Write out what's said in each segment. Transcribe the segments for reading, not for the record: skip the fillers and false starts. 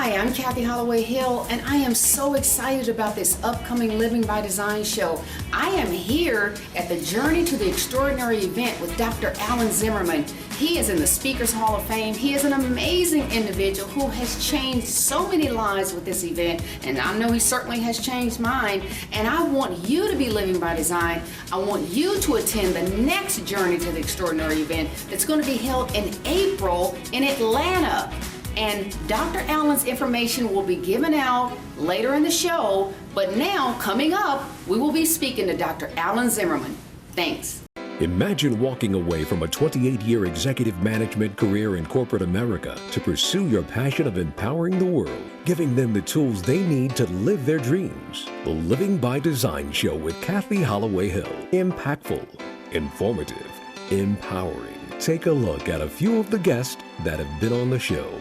Hi, I'm Kathy Holloway Hill, and I am so excited about this upcoming Living by Design show. I am here at the Journey to the Extraordinary event with Dr. Alan Zimmerman. He is in the Speakers Hall of Fame. He is an amazing individual who has changed so many lives with this event, and I know he certainly has changed mine. And I want you to be living by design. I want you to attend the next Journey to the Extraordinary event that's going to be held in April in Atlanta. And Dr. Alan's information will be given out later in the show, but now, coming up, we will be speaking to Dr. Alan Zimmerman. Thanks. Imagine walking away from a 28-year executive management career in corporate America to pursue your passion of empowering the world, giving them the tools they need to live their dreams. The Living by Design show with Kathy Holloway Hill. Impactful, informative, empowering. Take a look at a few of the guests that have been on the show.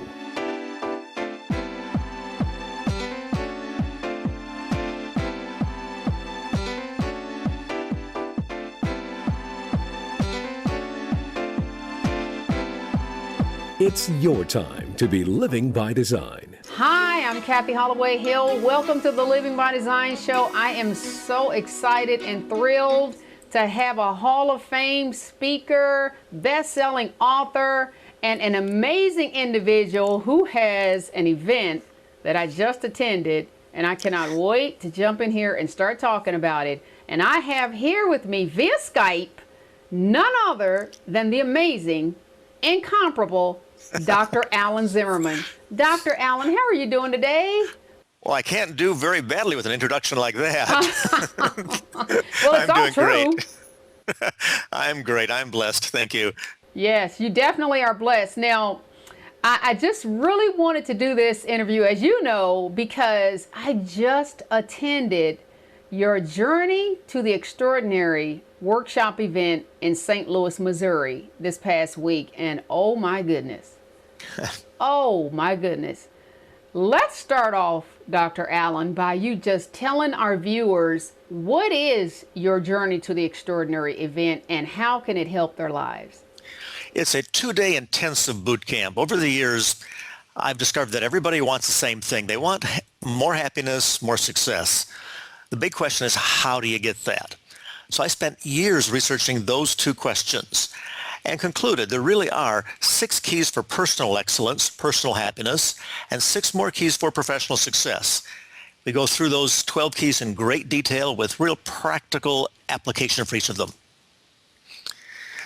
It's your time to be living by design. Hi, I'm Kathy Holloway Hill. Welcome to the Living by Design show. I am so excited and thrilled to have a Hall of Fame speaker, best-selling author, and an amazing individual who has an event that I just attended, and I cannot wait to jump in here and start talking about it. And I have here with me via Skype none other than the amazing, incomparable Dr. Alan Zimmerman. Dr. Alan, how are you doing today? Well, I can't do very badly with an introduction like that. Well, it's all true. Great. I'm great. I'm blessed. Thank you. Yes, you definitely are blessed. Now, I just really wanted to do this interview, as you know, because I just attended your Journey to the Extraordinary workshop event in St. Louis, Missouri this past week, and oh my goodness. Oh my goodness. Let's start off, Dr. Alan, by you just telling our viewers what is your Journey to the Extraordinary event and how can it help their lives? It's a 2-day intensive boot camp. Over the years, I've discovered that everybody wants the same thing. They want more happiness, more success. The big question is, how do you get that? So I spent years researching those two questions and concluded there really are 6 keys for personal excellence, personal happiness, and 6 more keys for professional success. We go through those 12 keys in great detail with real practical application for each of them.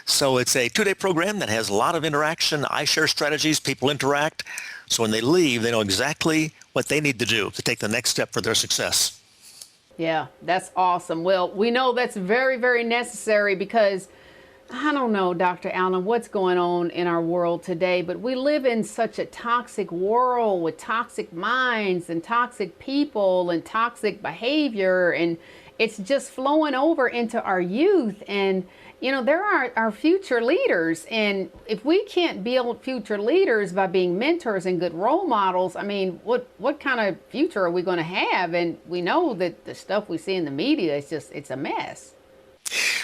So it's a 2-day program that has a lot of interaction. I share strategies, people interact. So when they leave, they know exactly what they need to do to take the next step for their success. Yeah, that's awesome. Well, we know that's very, very necessary because I don't know, Dr. Allen, what's going on in our world today, but we live in such a toxic world with toxic minds and toxic people and toxic behavior, and it's just flowing over into our youth. And, you know, there are our future leaders, and if we can't build future leaders by being mentors and good role models, I mean, what kind of future are we going to have? And we know that the stuff we see in the media is just, it's a mess.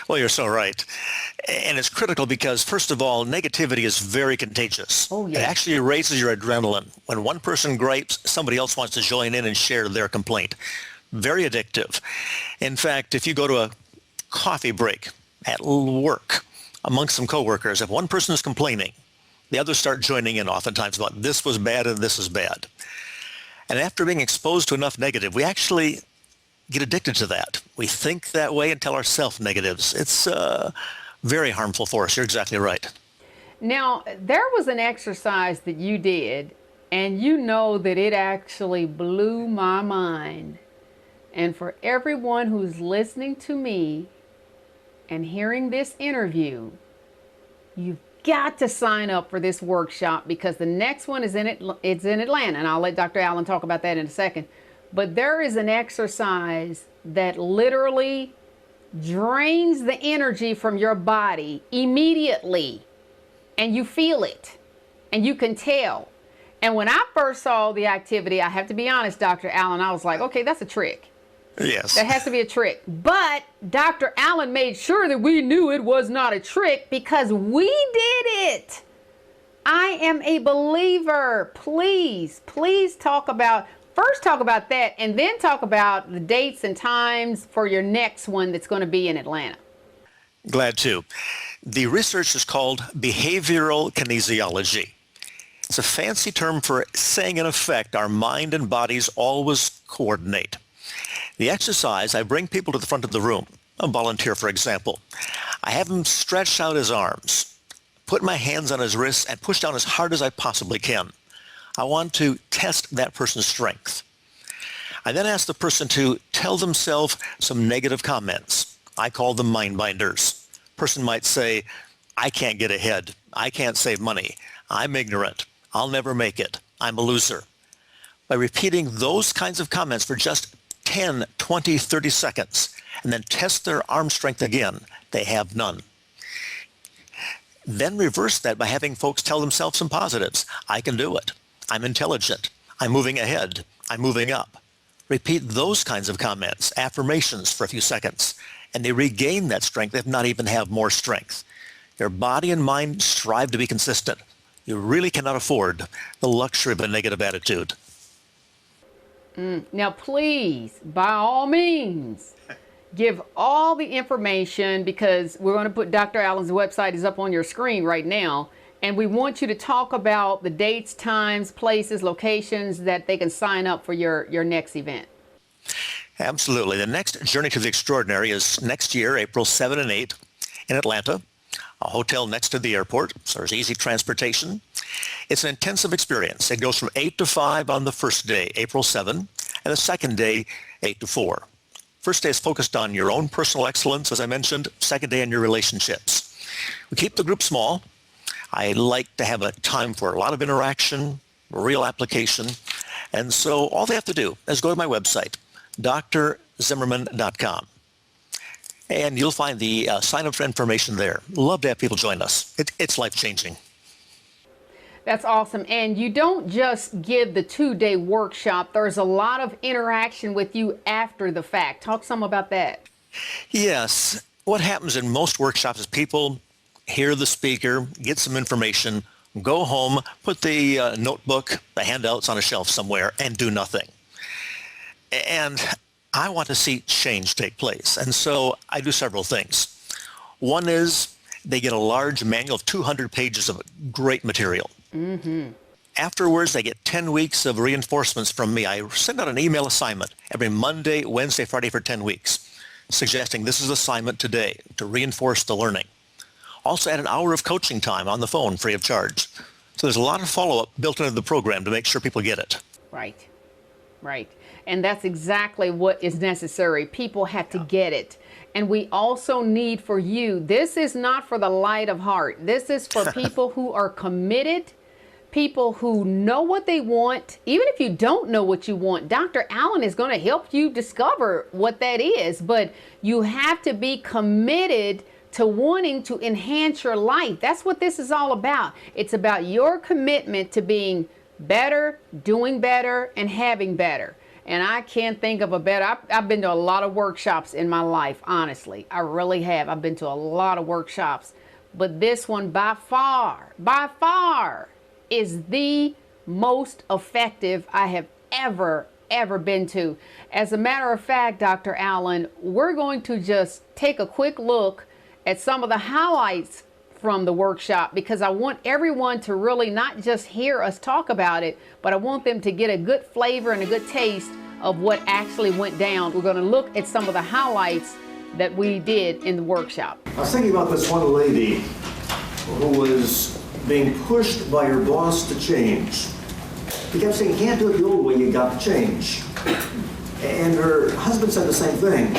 Well, you're so right. And it's critical because, first of all, negativity is very contagious. Oh, yeah. It actually raises your adrenaline. When one person gripes, somebody else wants to join in and share their complaint. Very addictive. In fact, if you go to a coffee break at work amongst some coworkers, if one person is complaining, the others start joining in oftentimes about this was bad and this is bad. And after being exposed to enough negative, we actually get addicted to that. We think that way and tell ourselves negatives. It's very harmful for us. You're exactly right. Now, there was an exercise that you did, and you know that it actually blew my mind. And for everyone who's listening to me and hearing this interview, you've got to sign up for this workshop because the next one is in Atlanta, and I'll let Dr. Allen talk about that in a second. But there is an exercise that literally drains the energy from your body immediately, and you feel it, and you can tell. And when I first saw the activity, I have to be honest, Dr. Allen, I was like, okay, that's a trick. Yes. That has to be a trick. But Dr. Allen made sure that we knew it was not a trick because we did it. I am a believer. Please, please talk about that and then talk about the dates and times for your next one that's going to be in Atlanta. Glad to. The research is called behavioral kinesiology. It's a fancy term for saying, in effect, our mind and bodies always coordinate. The exercise, I bring people to the front of the room, a volunteer, for example. I have him stretch out his arms, put my hands on his wrists, and push down as hard as I possibly can. I want to test that person's strength. I then ask the person to tell themselves some negative comments. I call them mind binders. Person might say, I can't get ahead. I can't save money. I'm ignorant. I'll never make it. I'm a loser. By repeating those kinds of comments for just 10, 20, 30 seconds, and then test their arm strength again, they have none. Then reverse that by having folks tell themselves some positives. I can do it. I'm intelligent. I'm moving ahead. I'm moving up. Repeat those kinds of comments, affirmations for a few seconds, and they regain that strength, if not even have more strength. Your body and mind strive to be consistent. You really cannot afford the luxury of a negative attitude. Now, please, by all means, give all the information, because we're going to put Dr. Allen's website is up on your screen right now. And we want you to talk about the dates, times, places, locations that they can sign up for your next event. Absolutely. The next Journey to the Extraordinary is next year, April 7 and 8 in Atlanta, a hotel next to the airport, so there's easy transportation. It's an intensive experience. It goes from 8 to 5 on the first day, April 7, and the second day, 8 to 4. First day is focused on your own personal excellence, as I mentioned. Second day on your relationships. We keep the group small. I like to have a time for a lot of interaction, real application. And so all they have to do is go to my website, drzimmerman.com. And you'll find the sign up for information there. Love to have people join us. It's life-changing. That's awesome. And you don't just give the 2-day workshop. There's a lot of interaction with you after the fact. Talk some about that. Yes. What happens in most workshops is people hear the speaker, get some information, go home, put the notebook, the handouts on a shelf somewhere, and do nothing. And I want to see change take place. And so I do several things. One is they get a large manual of 200 pages of great material. Mm-hmm. Afterwards, they get 10 weeks of reinforcements from me. I send out an email assignment every Monday, Wednesday, Friday for 10 weeks, suggesting this is assignment today to reinforce the learning. Also add an hour of coaching time on the phone free of charge. So there's a lot of follow-up built into the program to make sure people get it. Right, right. And that's exactly what is necessary. People have to get it. And we also need for you, this is not for the light of heart. This is for people who are committed, people who know what they want. Even if you don't know what you want, Dr. Allen is going to help you discover what that is. But you have to be committed to wanting to enhance your life. That's what this is all about. It's about your commitment to being better, doing better, and having better. And I can't think of a better, I've been to a lot of workshops in my life, honestly. I really have. I've been to a lot of workshops. But this one by far, is the most effective I have ever been to. As a matter of fact, Dr. Allen, we're going to just take a quick look at some of the highlights from the workshop, because I want everyone to really not just hear us talk about it, but I want them to get a good flavor and a good taste of what actually went down. We're going to look at some of the highlights that we did in the workshop. I was thinking about this one lady who was being pushed by her boss to change. He kept saying, you can't do it the old way, you got to change. And her husband said the same thing.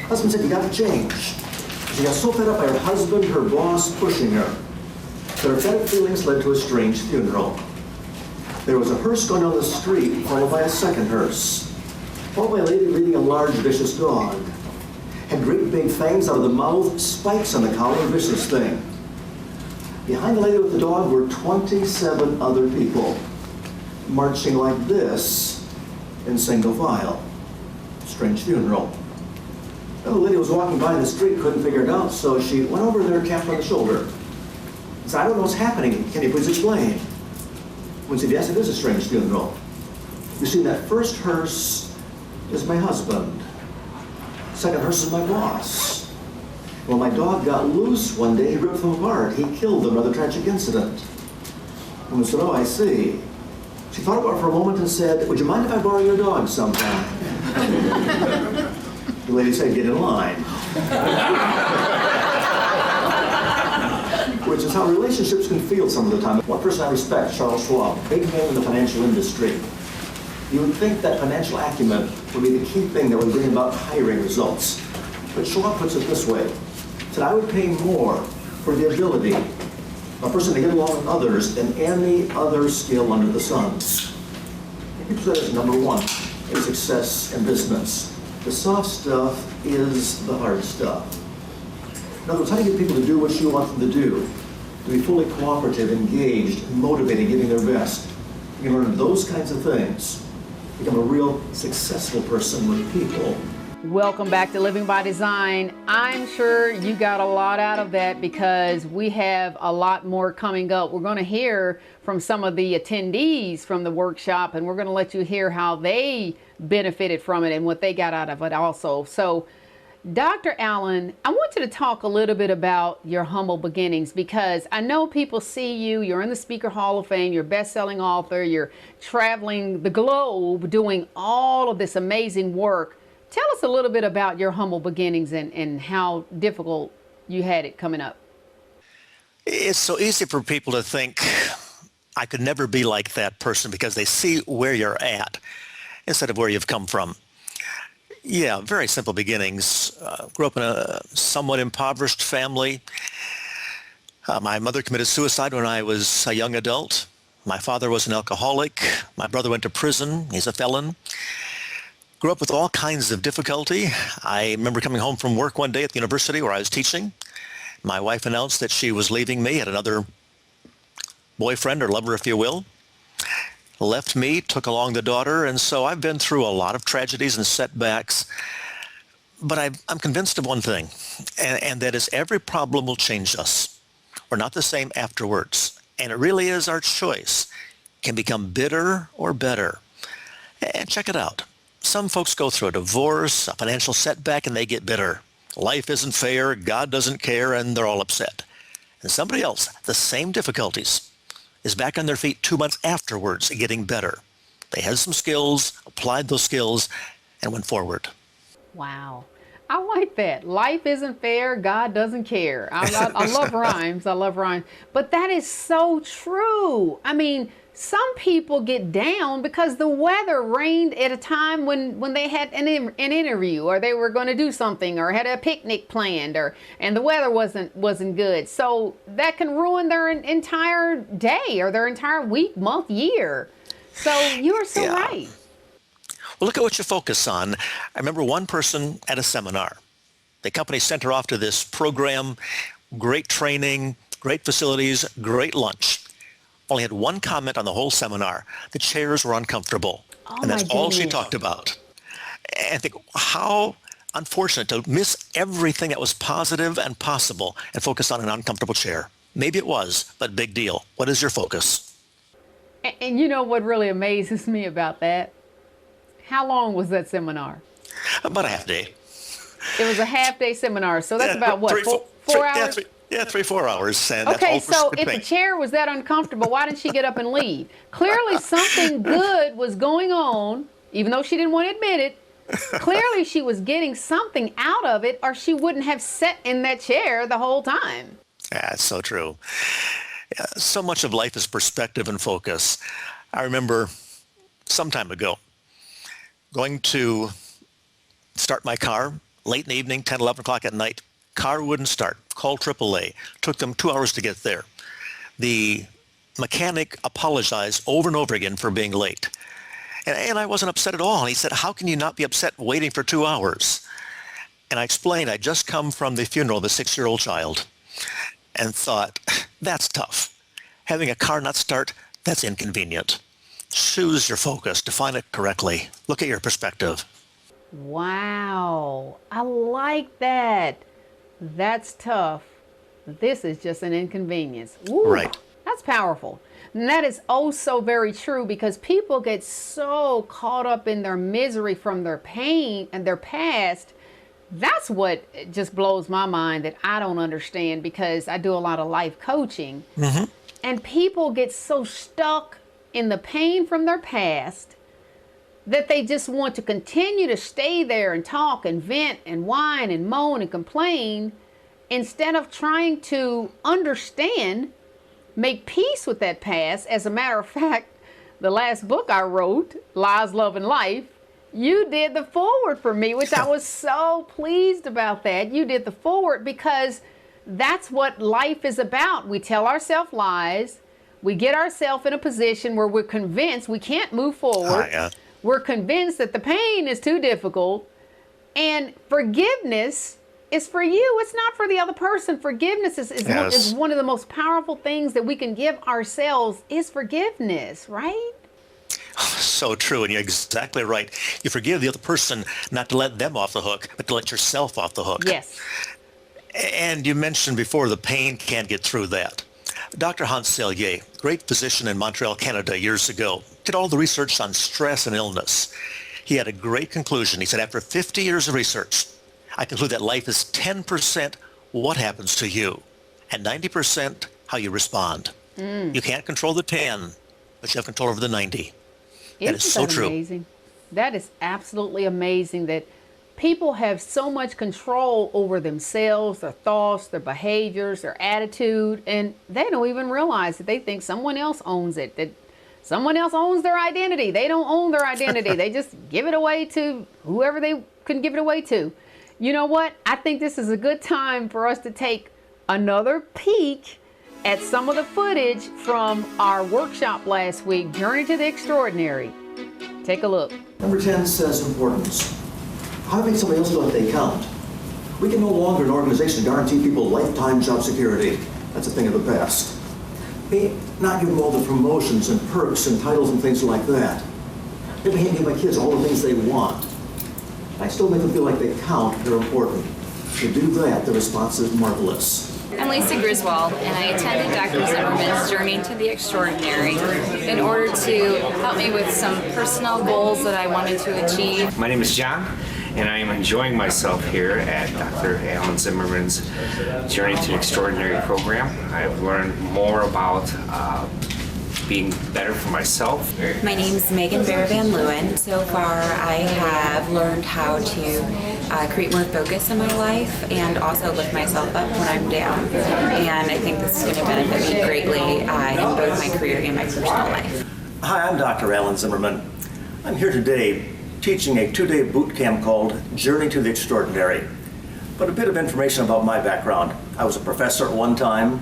Husband said, you got to change. She got so fed up by her husband, her boss, pushing her, that her fed feelings led to a strange funeral. There was a hearse going down the street, followed by a second hearse, followed by a lady leading a large, vicious dog. Had great big fangs out of the mouth, spikes on the collar, vicious thing. Behind the lady with the dog were 27 other people, marching like this in single file. Strange funeral. The lady was walking by in the street, couldn't figure it out, so she went over there, tapped on the shoulder. He said, I don't know what's happening. Can you please explain? When he said, yes, it is a strange funeral. You see, that first hearse is my husband. Second hearse is my boss. Well, my dog got loose one day. He ripped them apart. He killed them. Another tragic incident. And we said, oh, I see. She thought about it for a moment and said, would you mind if I borrow your dog sometime? The lady said, get in line. Which is how relationships can feel some of the time. One person I respect, Charles Schwab, big name in the financial industry. You would think that financial acumen would be the key thing that would bring about hiring results. But Schwab puts it this way. He said, I would pay more for the ability of a person to get along with others than any other skill under the sun. He puts that as number one in success in business. The soft stuff is the hard stuff. In other words, how do you get people to do what you want them to do? To be fully cooperative, engaged, motivated, giving their best. You can learn those kinds of things. Become a real successful person with people. Welcome back to Living by Design. I'm sure you got a lot out of that because we have a lot more coming up. We're going to hear from some of the attendees from the workshop, and we're going to let you hear how they benefited from it and what they got out of it also. So, Dr. Alan, I want you to talk a little bit about your humble beginnings because I know people see you, you're in the Speaker Hall of Fame, you're a best-selling author, you're traveling the globe doing all of this amazing work. Tell us a little bit about your humble beginnings and how difficult you had it coming up. It's so easy for people to think, I could never be like that person because they see where you're at instead of where you've come from. Yeah, very simple beginnings. Grew up in a somewhat impoverished family. My mother committed suicide when I was a young adult. My father was an alcoholic. My brother went to prison. He's a felon. Grew up with all kinds of difficulty. I remember coming home from work one day at the university where I was teaching. My wife announced that she was leaving me, had another boyfriend or lover, if you will. Left me, took along the daughter, and so I've been through a lot of tragedies and setbacks. But I'm convinced of one thing, and that is every problem will change us. We're not the same afterwards, and it really is our choice. Can become bitter or better. And check it out. Some folks go through a divorce, a financial setback, and they get bitter. Life isn't fair, God doesn't care, and they're all upset. And somebody else, the same difficulties, is back on their feet 2 months afterwards getting better. They had some skills, applied those skills, and went forward. Wow. I like that. Life isn't fair. God doesn't care. I love rhymes. I love rhymes. But that is so true. I mean, some people get down because the weather rained at a time when they had an interview or they were going to do something or had a picnic planned and the weather wasn't good. So that can ruin their entire day or their entire week, month, year. So you're so right. Well, look at what you focus on. I remember one person at a seminar. The company sent her off to this program, great training, great facilities, great lunch. Only had one comment on the whole seminar. The chairs were uncomfortable. And that's all she talked about. And I think how unfortunate to miss everything that was positive and possible and focus on an uncomfortable chair. Maybe it was, but big deal. What is your focus? And you know what really amazes me about that? How long was that seminar? About a half day. It was a half-day seminar, so that's about what, four hours? Yeah, 3-4 hours. And okay, so if the chair was that uncomfortable, why didn't she get up and leave? Clearly something good was going on, even though she didn't want to admit it. Clearly she was getting something out of it, or she wouldn't have sat in that chair the whole time. Yeah, it's so true. So much of life is perspective and focus. I remember some time ago going to start my car late in the evening, 10, 11 o'clock at night. Car wouldn't start. Called AAA. Took them 2 hours to get there. The mechanic apologized over and over again for being late. And I wasn't upset at all. And he said, how can you not be upset waiting for 2 hours? And I explained, I'd just come from the funeral of a 6-year-old child and thought, that's tough. Having a car not start, that's inconvenient. Choose your focus, define it correctly. Look at your perspective. Wow, I like that. That's tough. this is just an inconvenience. Ooh, Right. that's powerful. And that is oh so very true, because people get so caught up in their misery from their pain and their past. That's what just blows my mind, that I don't understand, because I do a lot of life coaching. And people get so stuck in the pain from their past that they just want to continue to stay there and talk and vent and whine and moan and complain, instead of trying to understand, make peace with that past. As a matter of fact, the last book I wrote, Lies, Love, and Life, you did the foreword for me, which I was so pleased about that. You did the foreword because that's what life is about. We tell ourselves lies. We get ourselves in a position where we're convinced we can't move forward. We're convinced that the pain is too difficult. And forgiveness is for you. It's not for the other person. Forgiveness is one of the most powerful things that we can give ourselves, is forgiveness, right? So true, and you're exactly right. You forgive the other person, not to let them off the hook, but to let yourself off the hook. Yes. And you mentioned before the pain can't get through that. Dr. Hans Selye, great physician in Montreal, Canada, years ago, did all the research on stress and illness. He had a great conclusion. He said, after 50 years of research, I conclude that life is 10% what happens to you and 90% how you respond. You can't control the 10, but you have control over the 90. That is so true. Amazing? That is absolutely amazing, that people have so much control over themselves, their thoughts, their behaviors, their attitude, and they don't even realize it. They think someone else owns it, that someone else owns their identity. They don't own their identity. They just give it away to whoever they can give it away to. You know what? I think this is a good time for us to take another peek at some of the footage from our workshop last week, Journey to the Extraordinary. Take a look. Number 10 says importance. How to make somebody else feel like they count. We can no longer, in an organization, guarantee people lifetime job security. That's a thing of the past. Not give them all the promotions and perks and titles and things like that. Maybe can't give my kids all the things they want. I still make them feel like they count, they're important. To do that, the response is marvelous. I'm Lisa Griswold, and I attended Dr. Zimmerman's Journey to the Extraordinary in order to help me with some personal goals that I wanted to achieve. My name is John, and I am enjoying myself here at Dr. Alan Zimmerman's Journey to the Extraordinary program. I've learned more about being better for myself. My name is Megan Bear Van Leeuwen. So far, I have learned how to create more focus in my life and also lift myself up when I'm down. And I think this is going to benefit me greatly in both my career and my personal life. Hi, I'm Dr. Alan Zimmerman. I'm here today teaching a 2-day boot camp called Journey to the Extraordinary. But a bit of information about my background. I was a professor at one time,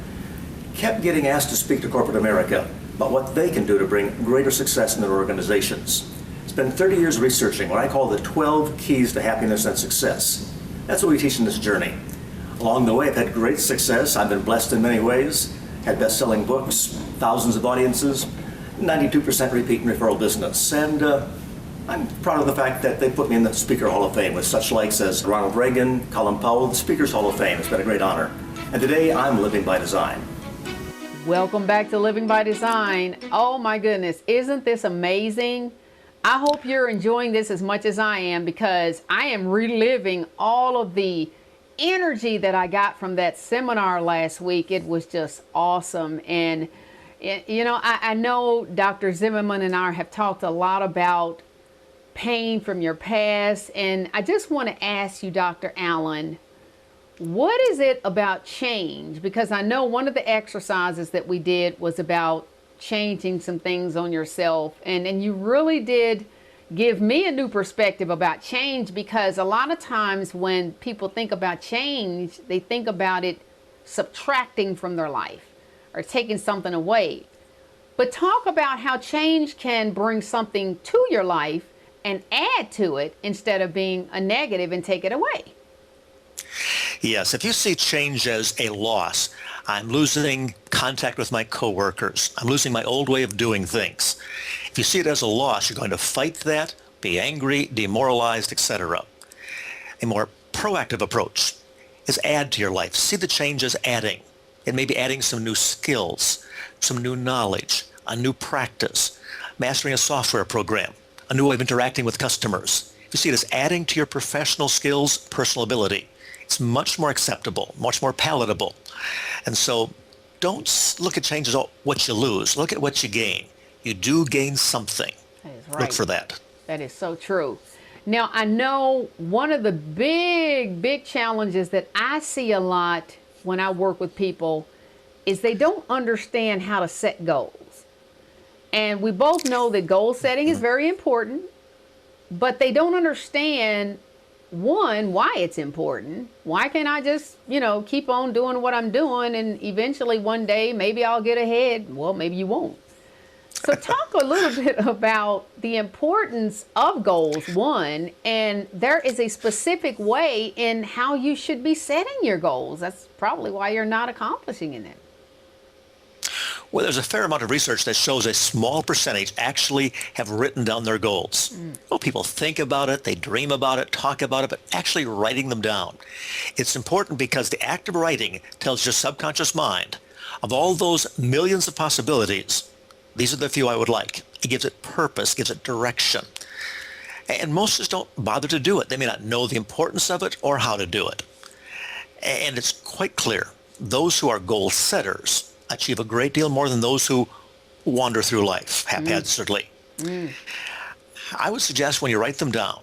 kept getting asked to speak to corporate America about what they can do to bring greater success in their organizations. Spent 30 years researching what I call the 12 keys to happiness and success. That's what we teach in this journey. Along the way, I've had great success. I've been blessed in many ways, had best-selling books, thousands of audiences, 92% repeat and referral business. And I'm proud of the fact that they put me in the Speaker Hall of Fame with such likes as Ronald Reagan, Colin Powell, the Speakers Hall of Fame. It's been a great honor. And today, I'm living by design. Welcome back to Living by Design. Oh my goodness, isn't this amazing? I hope you're enjoying this as much as I am, because I am reliving all of the energy that I got from that seminar last week. It was just awesome. And you know, I know Dr. Zimmerman and I have talked a lot about pain from your past, and I just want to ask you, Dr. Allen, what is it about change? Because I know one of the exercises that we did was about changing some things on yourself. And you really did give me a new perspective about change, because a lot of times when people think about change, they think about it subtracting from their life or taking something away. But talk about how change can bring something to your life and add to it instead of being a negative and take it away. Yes, if you see change as a loss, I'm losing contact with my coworkers. I'm losing my old way of doing things. If you see it as a loss, you're going to fight that, be angry, demoralized, etc. A more proactive approach is add to your life. See the change as adding. It may be adding some new skills, some new knowledge, a new practice, mastering a software program, a new way of interacting with customers. You see it as adding to your professional skills, personal ability. It's much more acceptable, much more palatable. And so don't look at change as what you lose. Look at what you gain. You do gain something. That is right. Look for that. That is so true. Now, I know one of the big challenges that I see a lot when I work with people is they don't understand how to set goals. And we both know that goal setting is very important, but they don't understand, one, why it's important. Why can't I just, keep on doing what I'm doing and eventually one day maybe I'll get ahead? Well, maybe you won't. So talk a little bit about the importance of goals, one, and there is a specific way in how you should be setting your goals. That's probably why you're not accomplishing in it. Well, there's a fair amount of research that shows a small percentage actually have written down their goals. Well, people think about it, they dream about it, talk about it, but actually writing them down. It's important because the act of writing tells your subconscious mind of all those millions of possibilities. These are the few I would like. It gives it purpose, gives it direction. And most just don't bother to do it. They may not know the importance of it or how to do it. And it's quite clear, those who are goal setters achieve a great deal more than those who wander through life haphazardly. I would suggest when you write them down,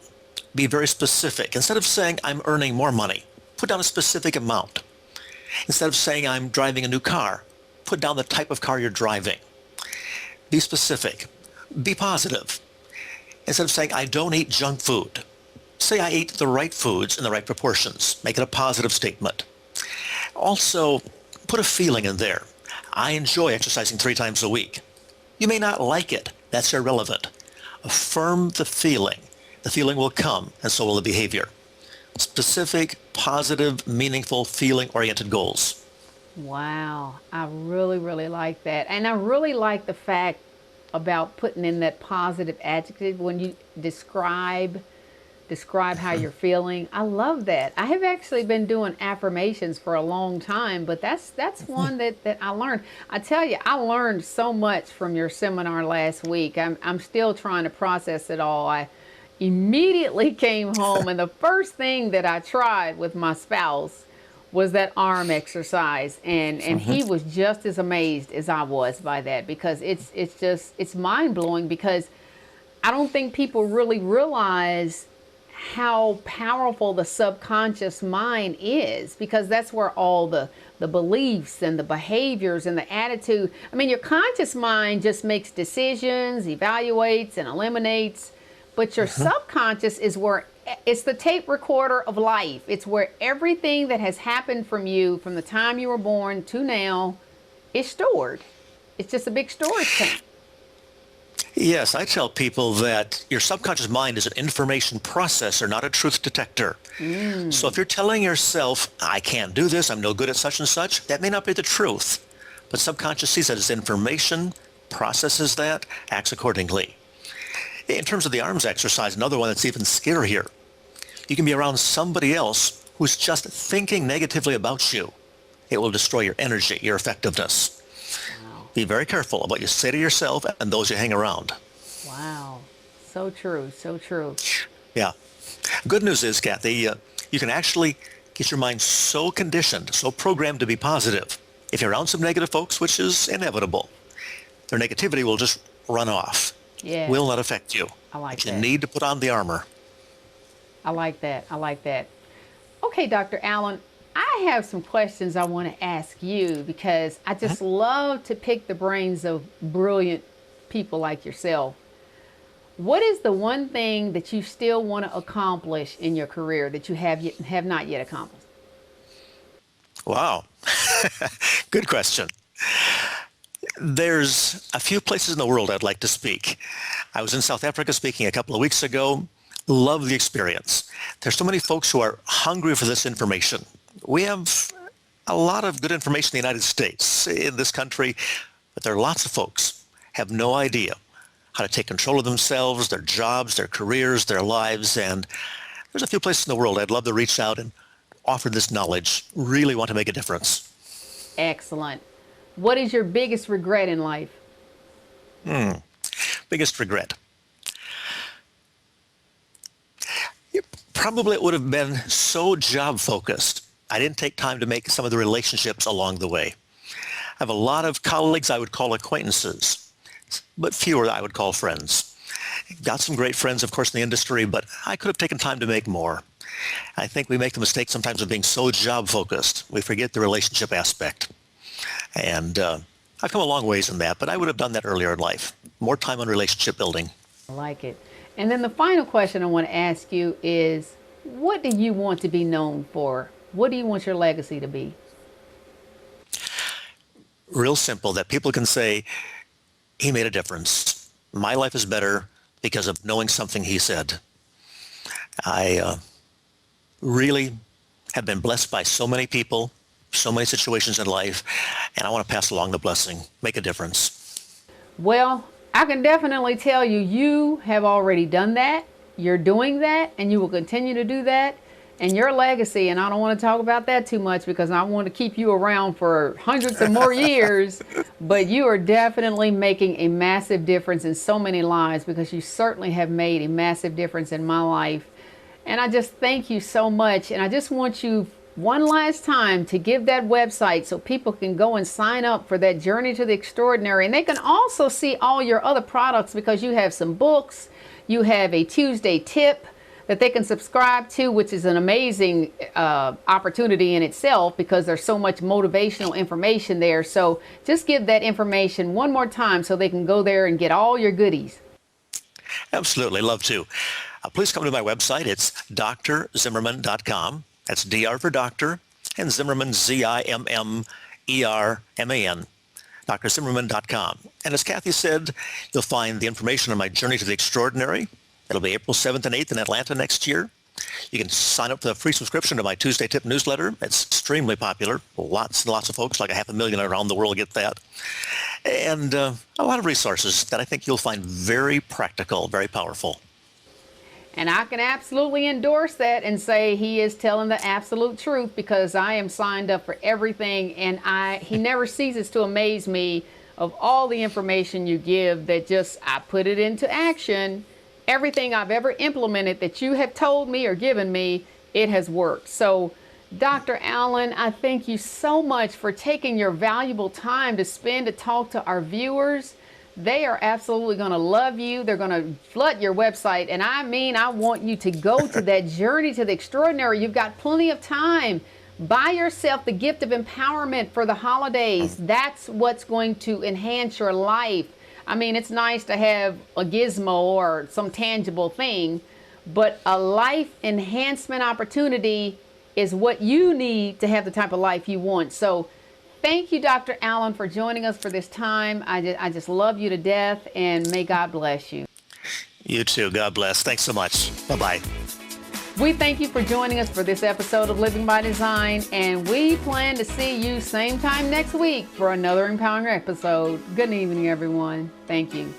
be very specific. Instead of saying, I'm earning more money, put down a specific amount. Instead of saying, I'm driving a new car, put down the type of car you're driving. Be specific. Be positive. Instead of saying, I don't eat junk food, say I eat the right foods in the right proportions. Make it a positive statement. Also, put a feeling in there. I enjoy exercising 3 times a week. You may not like it. That's irrelevant. Affirm the feeling. The feeling will come, and so will the behavior. Specific, positive, meaningful, feeling-oriented goals. Wow, I really like that. And I really like the fact about putting in that positive adjective when you describe how you're feeling. I love that. I have actually been doing affirmations for a long time, but that's one that I learned. I tell you, I learned so much from your seminar last week. I'm still trying to process it all. I immediately came home and the first thing that I tried with my spouse was that arm exercise, and he was just as amazed as I was by that, because it's mind-blowing, because I don't think people really realize how powerful the subconscious mind is, because that's where all the beliefs and the behaviors and the attitude, I mean, your conscious mind just makes decisions, evaluates and eliminates, but your subconscious is where it's the tape recorder of life. It's where everything that has happened from you from the time you were born to now is stored. It's just a big storage tank. Yes, I tell people that your subconscious mind is an information processor, not a truth detector. So if you're telling yourself, I can't do this, I'm no good at such and such, that may not be the truth. But subconscious sees that as information, processes that, acts accordingly. In terms of the arms exercise, another one that's even scarier. You can be around somebody else who's just thinking negatively about you. It will destroy your energy, your effectiveness. Wow. Be very careful about what you say to yourself and those you hang around. Wow. So true. So true. Yeah. Good news is, Kathy, you can actually get your mind so conditioned, so programmed to be positive. If you're around some negative folks, which is inevitable, their negativity will just run off. Yeah. Will not affect you. I like but that. You need to put on the armor. I like that. I like that. Okay, Dr. Allen, I have some questions I want to ask you, because I just love to pick the brains of brilliant people like yourself. What is the one thing that you still want to accomplish in your career that you have not yet accomplished? Wow. Good question. There's a few places in the world I'd like to speak. I was in South Africa speaking a couple of weeks ago. Love the experience. There's so many folks who are hungry for this information. We have a lot of good information in the United States, in this country, but there are lots of folks have no idea how to take control of themselves, their jobs, their careers, their lives, and there's a few places in the world I'd love to reach out and offer this knowledge. Really want to make a difference. excellent. What is your biggest regret in life? Biggest regret. Probably it would have been so job focused. I didn't take time to make some of the relationships along the way. I have a lot of colleagues I would call acquaintances, but fewer I would call friends. Got some great friends, of course, in the industry, but I could have taken time to make more. I think we make the mistake sometimes of being so job focused, we forget the relationship aspect. And I've come a long ways in that, but I would have done that earlier in life. More time on relationship building. I like it. And then the final question I want to ask you is, what do you want to be known for? What do you want your legacy to be? Real simple, that people can say, he made a difference. My life is better because of knowing something he said. I really have been blessed by so many people, so many situations in life, and I want to pass along the blessing, make a difference. Well, I can definitely tell you, you have already done that. You're doing that, and you will continue to do that. And your legacy, and I don't want to talk about that too much because I want to keep you around for hundreds of more years, but you are definitely making a massive difference in so many lives, because you certainly have made a massive difference in my life. And I just thank you so much. And I just want you one last time to give that website so people can go and sign up for that Journey to the Extraordinary. And they can also see all your other products, because you have some books, you have a Tuesday tip that they can subscribe to, which is an amazing opportunity in itself, because there's so much motivational information there. So just give that information one more time so they can go there and get all your goodies. Absolutely, love to. Please come to my website. It's drzimmerman.com. That's DR for doctor, and Zimmerman, Zimmerman, drzimmerman.com. And as Kathy said, you'll find the information on my Journey to the Extraordinary. It'll be April 7th and 8th in Atlanta next year. You can sign up for a free subscription to my Tuesday Tip newsletter. It's extremely popular. Lots and lots of folks, like 500,000 around the world, get that. And a lot of resources that I think you'll find very practical, very powerful. And I can absolutely endorse that and say he is telling the absolute truth, because I am signed up for everything, and he never ceases to amaze me of all the information you give that just, I put it into action. Everything I've ever implemented that you have told me or given me, it has worked. So Dr. Alan, I thank you so much for taking your valuable time to spend to talk to our viewers. They are absolutely going to love you. They're going to flood your website. And I mean, I want you to go to that Journey to the Extraordinary. You've got plenty of time. Buy yourself the gift of empowerment for the holidays. That's what's going to enhance your life. I mean, it's nice to have a gizmo or some tangible thing, but a life enhancement opportunity is what you need to have the type of life you want. So thank you, Dr. Alan, for joining us for this time. I just love you to death, and may God bless you. You too. God bless. Thanks so much. Bye-bye. We thank you for joining us for this episode of Living by Design, and we plan to see you same time next week for another empowering episode. Good evening, everyone. Thank you.